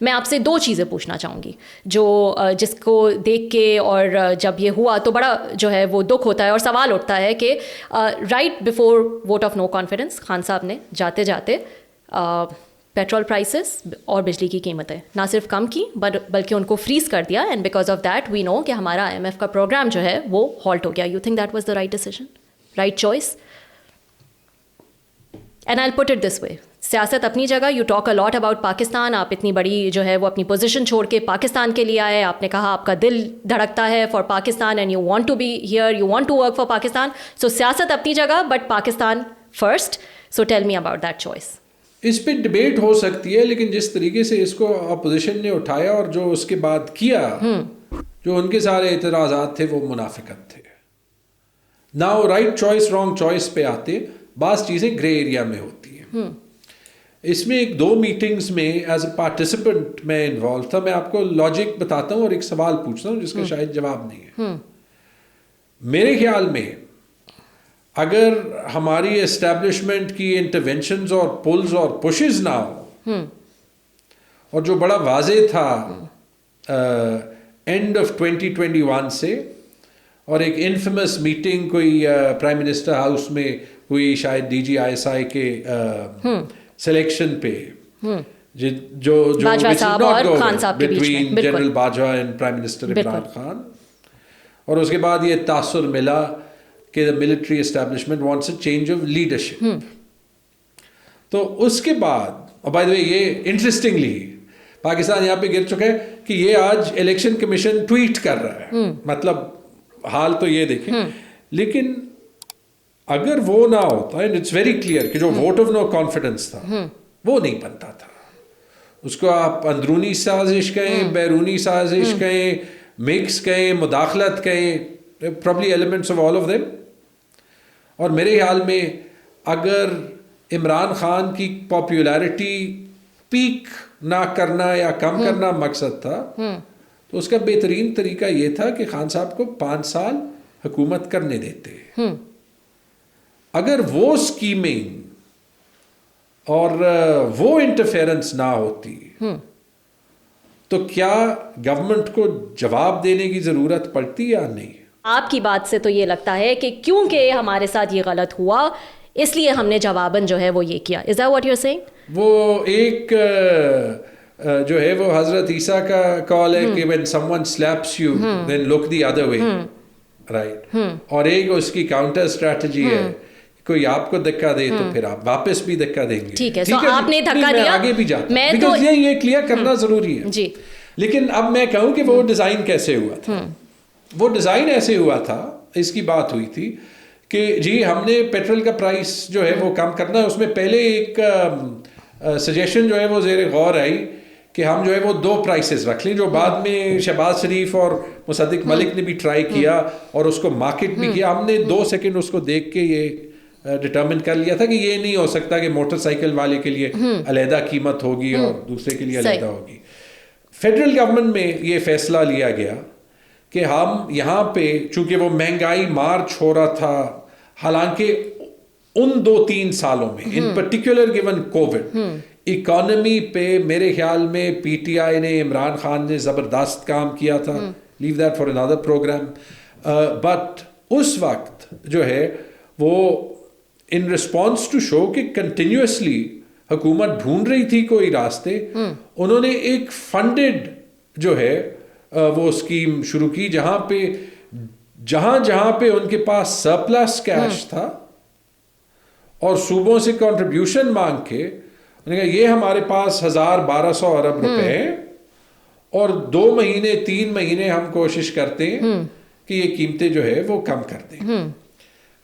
میں آپ سے 2 چیزیں پوچھنا چاہوں گی جو جس کو دیکھ کے اور جب یہ ہوا تو بڑا جو ہے وہ دکھ ہوتا ہے اور سوال اٹھتا ہے کہ right before vote of no confidence Khan صاحب نے جاتے جاتے پیٹرول پرائسز اور بجلی کی قیمتیں نہ صرف کم کی بلکہ ان کو فریز کر دیا، and because of that we know کہ ہمارا IMF کا پروگرام جو ہے وہ ہالٹ ہو گیا. You think that was the right decision, right choice? And I will put it this way, سیاست اپنی جگہ، you talk a lot about Pakistan, آپ اتنی بڑی جو ہے وہ اپنی پوزیشن چھوڑ کے پاکستان کے لیے آئے، آپ نے کہا آپ کا دل دھڑکتا ہے for Pakistan and you want to be here, you want to work for Pakistan. So سیاست اپنی جگہ but Pakistan first. So tell me about that choice. اس پہ ڈبیٹ ہو سکتی ہے، لیکن جس طریقے سے اس کو اپوزیشن نے اٹھایا اور جو اس کے بعد کیا، جو ان کے سارے اعتراضات تھے وہ منافقت تھے. Now right choice wrong choice پہ آتے بعض چیزیں گرے ایریا میں ہوتی ہیں. اس میں 2 میٹنگز میں ایز اے پارٹیسپینٹ میں انوالو تھا. میں آپ کو لاجک بتاتا ہوں اور ایک سوال پوچھتا ہوں جس کا شاید جواب نہیں ہے. میرے خیال میں اگر ہماری اسٹیبلشمنٹ کی انٹرونشنز اور پلز اور پشز نہ ہو، اور جو بڑا واضح تھا اینڈ آف 2021 سے، اور ایک انفیمس میٹنگ کوئی پرائم منسٹر ہاؤس میں ہوئی شاید DGISI کے سلیکشن پہ، جو between general Bajwa and prime minister Imran Khan, اور اس کے بعد یہ تاثر ملا کہ the military establishment wants a change of leadership. تو اس کے بعد، اور بائی دا وے یہ انٹرسٹنگلی پاکستان یہاں پہ گر چکا ہے کہ یہ آج الیکشن کمیشن ٹویٹ کر رہا ہے، مطلب حال تو یہ دیکھیں. لیکن اگر وہ نہ ہوتا، اینڈ اٹس ویری کلیئر کہ جو ووٹ آف نو کانفیڈنس تھا وہ نہیں بنتا تھا. اس کو آپ اندرونی سازش کہیں، بیرونی سازش کہیں، مکس کہیں، مداخلت کہیں، probably elements of all of them. اور میرے خیال میں اگر عمران خان کی پاپولیرٹی پیک نہ کرنا یا کم کرنا مقصد تھا، تو اس کا بہترین طریقہ یہ تھا کہ خان صاحب کو 5 سال حکومت کرنے دیتے. اگر وہ اسکیمنگ اور وہ انٹرفیرنس نہ ہوتی تو کیا گورنمنٹ کو جواب دینے کی ضرورت پڑتی یا نہیں؟ آپ کی بات سے تو یہ لگتا ہے کہ کیونکہ ہمارے ساتھ یہ غلط ہوا اس لیے ہم نے جواباً جو ہے وہ یہ کیا. Is that what you're saying? وہ ایک جو ہے وہ حضرت عیسیٰ کا قول ہے کہ when someone slaps you then look the other way, right? اور ایک اس کی کاؤنٹر اسٹریٹجی ہے، کوئی آپ کو دھکا دے تو پھر آپ واپس بھی دھکا دیں گے. ٹھیک ہے، تو آپ نے دھکا دیا، آگے بھی جاتا ہوں بیکاز یہ کلیئر کرنا ضروری ہے. جی. لیکن اب میں کہوں کہ وہ ڈیزائن کیسے ہوا تھا. وہ ڈیزائن ایسے ہوا تھا، اس کی بات ہوئی تھی کہ جی ہم نے پیٹرول کا پرائس جو ہے وہ کم کرنا ہے. اس میں پہلے ایک سجیشن جو ہے وہ زیر غور آئی کہ ہم جو ہے وہ 2 پرائسز رکھ لیں، جو بعد میں شہباز شریف اور مصدق ملک نے بھی ٹرائی کیا اور اس کو مارکیٹ بھی کیا. ہم نے 2 سیکنڈ اس کو دیکھ کے یہ ڈٹرمن کر لیا تھا کہ یہ نہیں ہو سکتا کہ موٹر سائیکل والے کے لیے علیحدہ قیمت ہوگی اور دوسرے کے لیے علیحدہ ہوگی. فیڈرل گورنمنٹ میں یہ فیصلہ لیا گیا کہ ہم یہاں پہ چونکہ وہ مہنگائی مارچ ہو رہا تھا، حالانکہ ان 2-3 سالوں میں in particular given Covid economy پہ میرے خیال میں PTI نے، عمران خان نے زبردست کام کیا تھا. Leave that for another program. But اس وقت جو ہے وہ ان رسپانس ٹو شو کہ کنٹینیوسلی حکومت ڈھونڈ رہی تھی کوئی راستے، انہوں نے ایک فنڈڈ جو ہے وہ اسکیم شروع کی جہاں پہ ان کے پاس سرپلس کیش تھا اور صوبوں سے کنٹریبیوشن مانگ کے انہوں نے کہا یہ ہمارے پاس 1200 ارب روپے ہیں اور 2 مہینے 3 مہینے ہم کوشش کرتے ہیں کہ یہ قیمتیں جو ہے وہ کم کر دیں.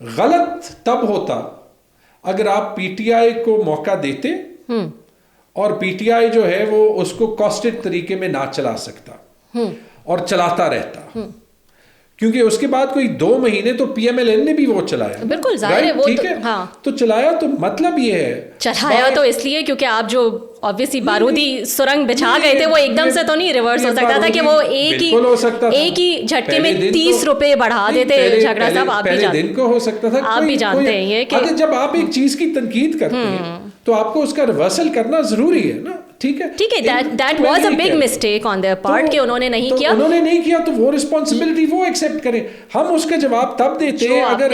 غلط تب ہوتا اگر آپ PTI کو موقع دیتے اور PTI جو ہے وہ اس کو کاسٹڈ طریقے میں نہ چلا سکتا اور چلاتا رہتا، کیونکہ اس کے بعد کوئی 2 مہینے تو PMLN نے بھی وہ چلایا. بالکل ظاہر ہے وہ تو چلایا، تو مطلب یہ ہے چلایا تو اس لیے کیونکہ آپ جو obviously بارودی سرنگ بچھا گئے تھے وہ ایک دم سے تو نہیں ریورس ہو سکتا تھا کہ وہ ایک ہی جھٹکے میں 30 روپے بڑھا دیتے. جھگڑا صاحب آپ بھی جانتے ہیں یہ کہ جب آپ ایک چیز کی تنقید کرتے ہیں تو آپ کو اس کا ریورسل کرنا ضروری ہے نا. ٹھیک ہے that was a big mistake on their part کہ انہوں نے نہیں کیا. انہوں نے نہیں کیا تو وہ رسپانسبلٹی وہ ایکسیپٹ کریں. ہم اس کا جواب تب دیتے ہیں اگر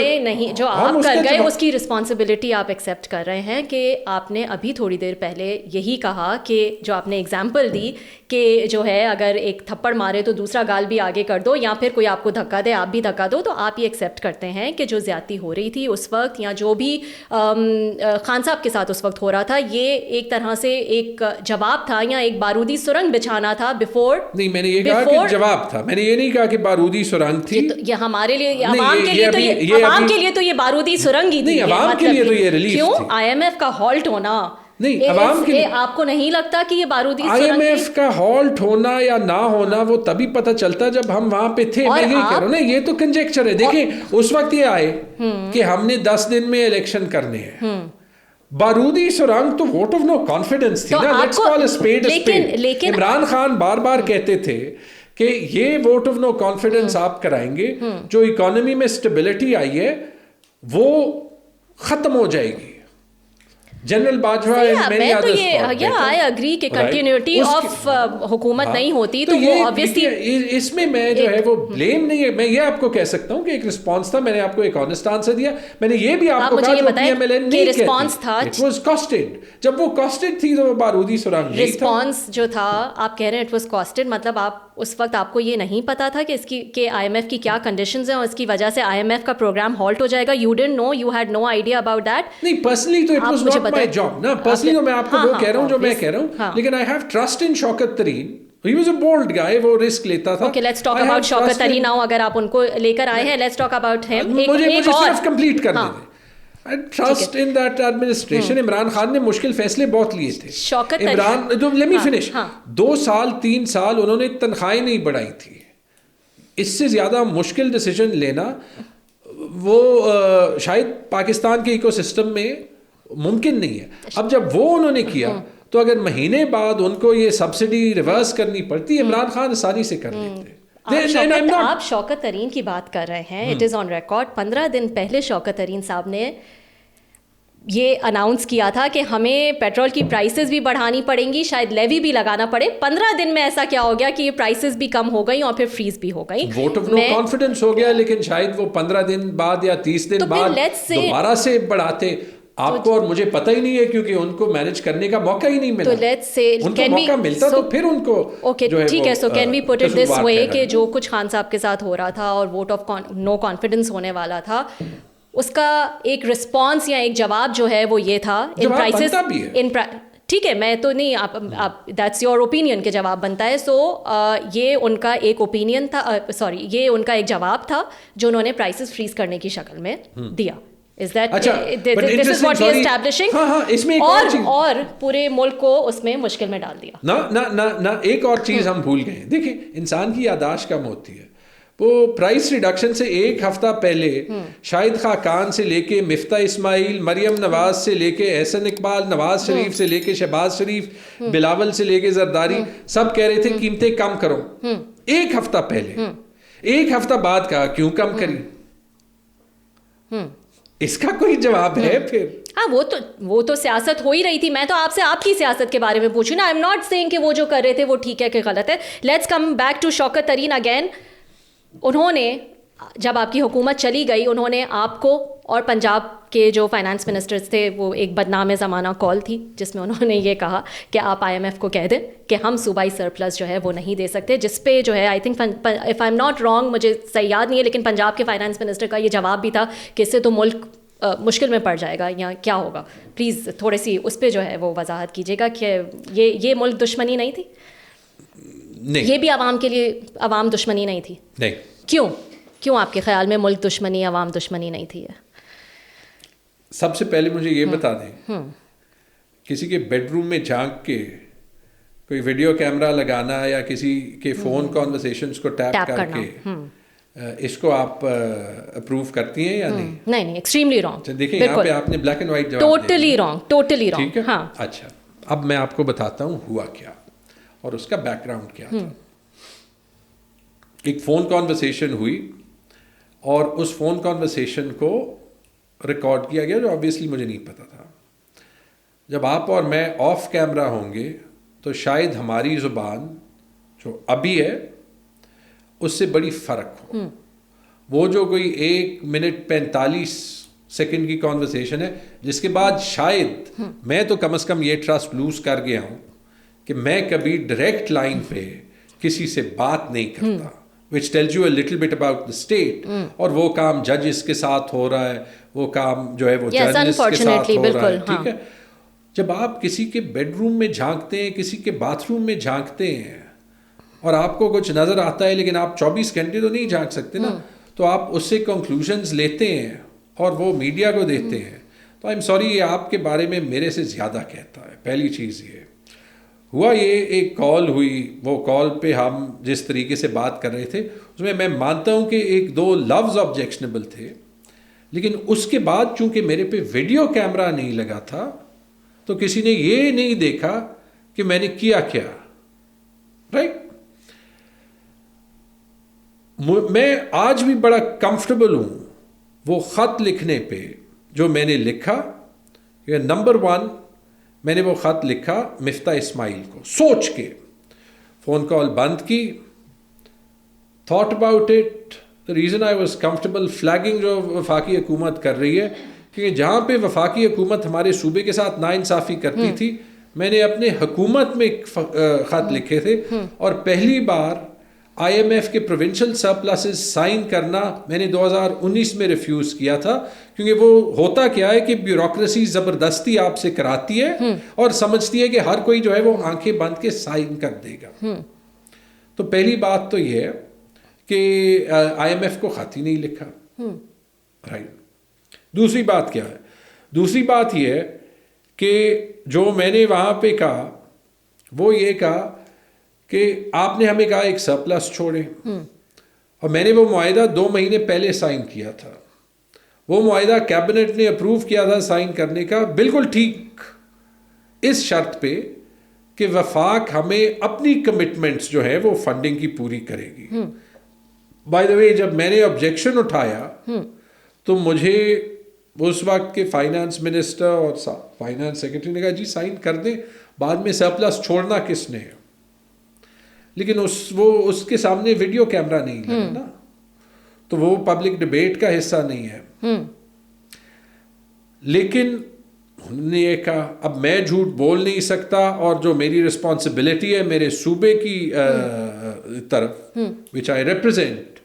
جو آپ کر گئے اس کی رسپانسبلٹی آپ ایکسیپٹ کر رہے ہیں کہ آپ نے ابھی تھوڑی دیر پہلے یہی کہا کہ جو آپ نے ایگزامپل دی کہ جو ہے اگر ایک تھپڑ مارے تو دوسرا گال بھی آگے کر دو یا پھر کوئی آپ کو دھکا دے آپ بھی دھکا دو, تو آپ یہ ایکسیپٹ کرتے ہیں کہ جو زیادتی ہو رہی تھی اس وقت یا جو بھی خان صاحب کے ساتھ اس وقت ہو رہا تھا یہ ایک طرح سے ایک جواب تھا یا ایک بارودی سرنگ بچھانا تھا بفور. نہیں میں نے یہ کہا کہ جواب تھا, میں نے یہ نہیں کہا کہ بارودی سرنگ تھی. یہ ہمارے لیے عوام کے لیے تو عوام کے لیے تو یہ بارودی سرنگ ہی تھی. نہیں عوام کے لیے تو یہ ریلیف کیوں IMF کا ہالٹ ہونا نہیں عوام کے آپ کو نہیں لگتا کہ یہ بارودی IMF کا ہالٹ ہونا یا نہ ہونا وہ تبھی پتہ چلتا جب ہم وہاں پہ تھے. میں یہی کہہ رہا ہوں نا یہ تو کنجیکچر ہے. دیکھیں اس وقت یہ آئے کہ ہم نے 10 دن میں الیکشن کرنے ہیں. بارودی سرنگ تو ووٹ آف نو کانفیڈنس تھی نا. Let's call a spade a spade. Imran Khan بار بار کہتے تھے کہ یہ ووٹ آف نو کانفیڈنس آپ کرائیں گے, جو اکانومی میں اسٹیبلٹی آئی ہے وہ ختم ہو جائے گی. جنرل باجوہ میں تو یہ آئی اگری کہ کنٹینیوٹی آف حکومت نہیں ہوتی تو وہ obviously اس میں میں جو ہے وہ بلیم نہیں ہے. میں یہ آپ کو کہہ سکتا ہوں کہ ایک رسپانس تھا. میں نے آپ کو ایک آنیسٹ آنسر دیا. میں نے یہ بھی آپ کو کہا جو PMLN نہیں کہتی رسپانس تھا اٹ واز کاسٹڈ. جب وہ کاسٹڈ تھی تو وہ بارودی سرنگ نہیں تھا. رسپانس جو تھا آپ کہہ رہے ہیں اٹ واز کاسٹڈ, مطلب آپ اس وقت آپ کو یہ نہیں پتا تھا کہ اس کی کہ IMF کی کیا کنڈیشنز ہیں اور اس کی وجہ سے IMF کا پروگرام ہالٹ ہو جائے گا. You don't know, you had no idea about that. نہیں پرسنلی تو it was not my job no. Personally تو میں آپ کو وہ کہہ رہا ہوں جو میں کہہ رہا ہوں, لیکن I have trust in Shaukat Tareen. He was a bold guy, وہ رسک لیتا تھا. Okay, let's talk about Shaukat Tareen now. اگر آپ ان کو لے کر آئے ہیں let's talk about him. مجھے صرف کمپلیٹ کرنے دیں. I trust in that administration. Imran Khan نے مشکل فیصلے بہت لیے تھے. Imran let me finish. 2 سال 3 سال انہوں نے تنخواہیں نہیں بڑھائی تھی. اس سے زیادہ مشکل ڈیسیجن لینا وہ شاید پاکستان کے ایکو سسٹم میں ممکن نہیں ہے. اب جب وہ انہوں نے کیا تو اگر مہینے بعد ان کو یہ سبسڈی ریورس کرنی پڑتی عمران خان آسانی سے کر لیتے. آپ شوکت ترین کی بات کر رہے ہیں, اٹ از آن ریکارڈ. 15 دن پہلے شوکت ترین صاحب نے یہ اناؤنس کیا تھا کہ ہمیں پیٹرول کی پرائسز بھی بڑھانی پڑیں گی, شاید لیوی بھی لگانا پڑے. 15 دن میں ایسا کیا ہو گیا کہ یہ پرائسز بھی کم ہو گئی اور پھر فریز بھی ہو گئی. ووٹ آف نو کانفیڈنس ہو گیا, لیکن شاید وہ 15 دن بعد یا 30 دن بعد دوبارہ سے بڑھاتے. آپ کو اور مجھے پتہ ہی نہیں ہے کیونکہ ان کو مینج کرنے کا موقع ہی نہیں ملا. تو لیٹس سے ان کو موقع ملتا تو پھر ان کو ٹھیک ہے. So can we put it this وے کہ جو کچھ خان صاحب کے ساتھ ہو رہا تھا اور ووٹ آف نو کانفیڈنس ہونے والا تھا, اس کا ایک رسپانس یا ایک جواب جو ہے وہ یہ تھا ان پرائسز ٹھیک ہے. میں تو نہیں, آپ دیٹس یور اوپینین کے جواب بنتا ہے. سو یہ ان کا ایک اوپینین تھا, سوری یہ ان کا ایک جواب تھا جو انہوں نے پرائسز فریز کرنے کی شکل میں دیا. Is that this is what he is establishing? اور پورے ملک کو اس میں مشکل میں ڈال دیا. نہ ایک اور چیز ہم بھول گئے. دیکھیں انسان کی یاداشت کم ہوتی ہے. وہ پرائس ریڈکشن سے 1 ہفتہ پہلے شاہد خاقان سے لے کے مفتاح اسماعیل, مریم نواز سے لے کے احسن اقبال, نواز شریف سے لے کے شہباز شریف, بلاول سے لے کے زرداری, سب کہہ رہے تھے قیمتیں کم کرو. 1 ہفتہ پہلے. 1 ہفتہ بعد کہا کیوں کم کری. اس کا کوئی جواب ہے پھر؟ ہاں وہ تو سیاست ہو ہی رہی تھی. میں تو آپ سے آپ کی سیاست کے بارے میں پوچھوں نا. آئی ایم ناٹ سیئنگ کہ وہ جو کر رہے تھے وہ ٹھیک ہے کہ غلط ہے. Let's come back to Shaukat Tarin again. انہوں نے جب آپ کی حکومت چلی گئی انہوں نے آپ کو اور پنجاب کے جو فائنانس منسٹرز تھے, وہ ایک بدنام زمانہ کال تھی جس میں انہوں نے یہ کہا کہ آپ IMF کو کہہ دیں کہ ہم صوبائی سرپلس جو ہے وہ نہیں دے سکتے, جس پہ جو ہے I think if I am not wrong, مجھے صحیح یاد نہیں ہے, لیکن پنجاب کے فائنانس منسٹر کا یہ جواب بھی تھا کہ اس سے تو ملک مشکل میں پڑ جائے گا یا کیا ہوگا. پلیز تھوڑی سی اس پہ جو ہے وہ وضاحت کیجیے گا کہ یہ ملک دشمنی نہیں تھی. یہ بھی عوام کے لیے عوام دشمنی نہیں تھی. نہیں. کیوں آپ کے خیال میں ملک دشمنی عوام دشمنی نہیں تھی؟ سب سے پہلے مجھے یہ بتا دیں, کسی کے بیڈ روم میں جھانک کے کوئی ویڈیو کیمرہ لگانا یا کسی کے فون کانورسیشنز کو ٹیپ کر کے اس کو آپ اپروو کرتی ہیں یا نہیں؟ نہیں, ایکسٹریملی رانگ. دیکھیں یہاں پہ آپ نے بلیک اینڈ وائٹ جواب ٹوٹلی رانگ. ٹھیک ہے. اچھا, اب میں آپ کو بتاتا ہوں ہوا کیا اور اس کا بیک گراؤنڈ کیا تھا. ایک فون کانورسیشن ہوئی اور اس فون کانورسیشن کو ریکارڈ کیا گیا جو آبویسلی مجھے نہیں پتا تھا. جب آپ اور میں آف کیمرہ ہوں گے تو شاید ہماری زبان جو ابھی ہے اس سے بڑی فرق ہو. وہ جو کوئی 1 منٹ 45 سیکنڈ کی کانورسیشن ہے جس کے بعد شاید میں تو کم از کم یہ ٹرسٹ لوز کر گیا ہوں کہ میں کبھی ڈائریکٹ لائن پہ کسی سے بات نہیں کرتا, which tells you a little bit about the state. اور وہ کام ججز کے ساتھ ہو رہا ہے, وہ کام جو ہے وہ جرنلسٹ کے ساتھ ہو رہا ہے. ٹھیک ہے, جب آپ کسی کے بیڈ روم میں جھانکتے ہیں, کسی کے باتھ روم میں جھانکتے ہیں اور آپ کو کچھ نظر آتا ہے لیکن آپ 24 گھنٹے تو نہیں جھانک سکتے نا, تو آپ اس سے کنکلوژنز لیتے ہیں اور وہ میڈیا کو دیتے ہیں. تو آئی ایم سوری, یہ آپ کے بارے میں میرے سے زیادہ کہتا ہے. پہلی چیز یہ ہوا, یہ ایک کال ہوئی, وہ کال پہ ہم جس طریقے سے بات کر رہے تھے اس میں مانتا ہوں کہ 1-2 لفظ آبجیکشنیبل تھے, لیکن اس کے بعد چونکہ میرے پہ ویڈیو کیمرہ نہیں لگا تھا تو کسی نے یہ نہیں دیکھا کہ میں نے کیا کیا. رائٹ, میں آج بھی بڑا کمفرٹیبل ہوں وہ خط لکھنے پہ جو میں نے لکھا. نمبر 1, میں نے وہ خط لکھا مفتاح اسماعیل کو, سوچ کے فون کال بند کی, thought about it. The reason I was comfortable flagging جو وفاقی حکومت کر رہی ہے, کیونکہ جہاں پہ وفاقی حکومت ہمارے صوبے کے ساتھ ناانصافی کرتی تھی, میں نے اپنے حکومت میں خط لکھے تھے, اور پہلی بار آئی ایم ایف کے پروونشل سرپلسز سائن کرنا میں نے 2019 میں ریفیوز کیا تھا, کیونکہ وہ ہوتا کیا ہے کہ بیوروکریسی زبردستی آپ سے کراتی ہے اور سمجھتی ہے کہ ہر کوئی جو ہے وہ آنکھیں بند کے سائن کر دے گا. تو پہلی بات تو یہ ہے کہ آئی ایم ایف کو خط ہی نہیں لکھا. رائٹ. دوسری بات کیا ہے؟ دوسری بات یہ ہے کہ جو میں نے وہاں پہ کہا وہ یہ کہا کہ آپ نے ہمیں کہا ایک سرپلس چھوڑیں, اور میں نے وہ معاہدہ 2 مہینے پہلے سائن کیا تھا. وہ معاہدہ کیبنٹ نے اپروو کیا تھا سائن کرنے کا, بالکل ٹھیک اس شرط پہ کہ وفاق ہمیں اپنی کمٹمنٹس جو ہے وہ فنڈنگ کی پوری کرے گی. بائی دا وے, جب میں نے آبجیکشن اٹھایا تو مجھے اس وقت کے فائنانس منسٹر اور فائنانس سیکرٹری نے کہا جی سائن کر دیں, بعد میں سرپلس چھوڑنا کس نے ہے. لیکن اس کے سامنے ویڈیو کیمرہ نہیں لگا نا, تو وہ پبلک ڈبیٹ کا حصہ نہیں ہے. لیکن انہوں نے یہ کہا اب میں جھوٹ بول نہیں سکتا, اور جو میری رسپانسبلٹی ہے میرے صوبے کی طرف وچ آئی ریپرزینٹ,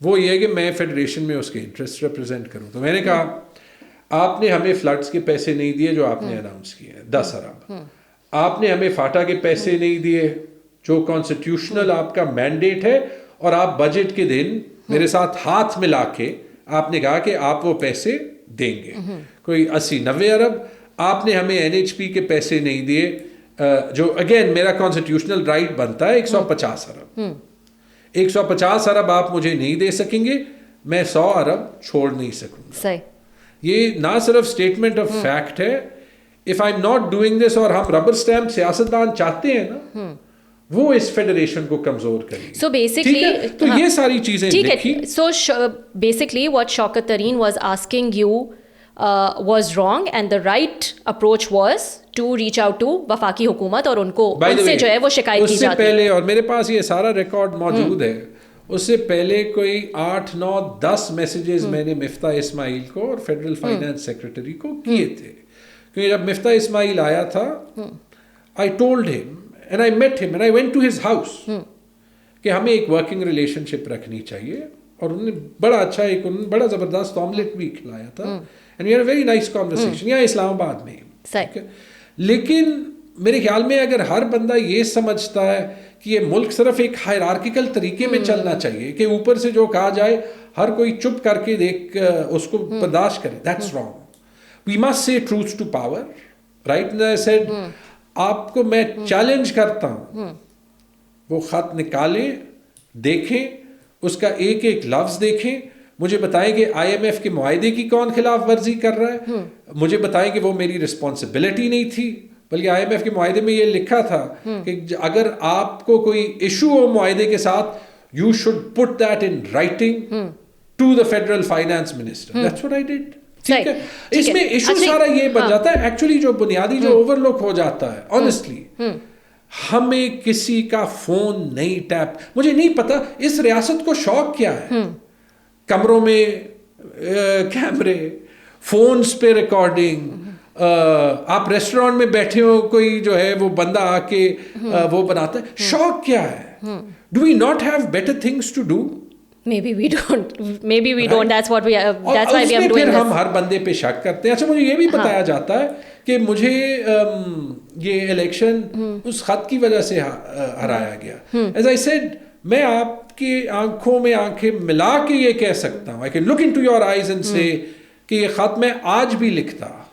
وہ یہ ہے کہ میں فیڈریشن میں اس کے انٹرسٹ ریپرزینٹ کروں. تو میں نے کہا آپ نے ہمیں فلڈز کے پیسے نہیں دیے جو آپ نے اناؤنس کیے ہیں 10 ارب, آپ نے ہمیں فاٹا کے پیسے نہیں دیے جو کانسٹیٹیوشنل آپ کا مینڈیٹ ہے, اور آپ بجٹ کے دن میرے ساتھ ہاتھ ملا کے آپ نے کہا کہ آپ وہ پیسے دیں گے, کوئی 80-90 ارب. آپ نے ہمیں NHP کے پیسے نہیں دیے جو اگین میرا کانسٹیٹیوشنل رائٹ بنتا ہے 150 ارب. 150 ارب آپ مجھے نہیں دے سکیں گے, میں 100 ارب چھوڑ نہیں سکوں گا. یہ نہ صرف اسٹیٹمنٹ آف فیکٹ ہے, if I am not doing this, اور ہم ربر اسٹیمپ سیاستدان چاہتے ہیں نا وہ اس فیڈریشن کو کمزور کریں گے. سو بیسکلی تو یہ ساری چیزیں لکھی. So basically what Shaukat Tarin was asking you was wrong, and the right approach was to reach out to وفاقی حکومت اور ان کو ان سے جو ہے وہ شکایت کی جاتی ہے. پہلے, اور میرے پاس یہ سارا ریکارڈ موجود ہے, اس سے پہلے کوئی 8-9-10 میسیجز میں نے مفتاح اسماعیل کو اور فیڈرل فائنانس سیکرٹری کو کیے تھے, کیونکہ جب مفتاح اسماعیل آیا تھا I told him and I met him and I went to his house کہ ہمیں ایک ورکنگ ریلیشن شپ رکھنی چاہیے, اور انہوں نے بڑا اچھا انہوں نے بڑا زبردست آملیٹ بھی کھلایا تھا, and we had a very nice conversation یہاں اسلام آباد میں. لیکن میرے خیال میں اگر ہر بندہ یہ سمجھتا ہے کہ یہ ملک صرف ایک ہائرارکیکل طریقے میں چلنا چاہیے کہ اوپر سے جو کہا جائے ہر کوئی چپ کر کے دیکھ اس کو برداشت کرے, that's wrong. We must say truth to power, right? And I said آپ کو میں چیلنج کرتا ہوں, وہ خط نکالیں, دیکھیں, اس کا ایک ایک لفظ دیکھیں, مجھے بتائیں کہ آئی ایم ایف کے معاہدے کی کون خلاف ورزی کر رہا ہے, مجھے بتائیں کہ وہ میری رسپانسبلٹی نہیں تھی, بلکہ آئی ایم ایف کے معاہدے میں یہ لکھا تھا کہ اگر آپ کو کوئی ایشو ہو معاہدے کے ساتھ, you should put that in writing to the federal finance minister. That's what I did. ٹھیک ہے, اس میں ایشو سارا یہ بن جاتا ہے ایکچولی, جو بنیادی جو اوور لک ہو جاتا ہے آنیسٹلی, ہمیں کسی کا فون نہیں ٹیپ. مجھے نہیں پتا اس ریاست کو شوق کیا ہے. کمروں میں کیمرے, فونز پہ ریکارڈنگ, آپ ریسٹورینٹ میں بیٹھے ہو, کوئی جو ہے وہ بندہ آ کے وہ بناتا ہے. شوق کیا ہے؟ Do we not have better things to do? Maybe we don't. That's why we are doing پھر this. ہم ہر بندے پہ شک کرتے ہیں. اچھا مجھے یہ بھی بتایا جاتا ہے کہ مجھے یہ الیکشن اس خط کی وجہ سے ہرایا گیا. As I said, میں آپ کی آنکھوں میں آنکھیں ملا کے یہ کہہ سکتا ہوں, I can look into your eyes and say کہ یہ خط میں آج بھی لکھتا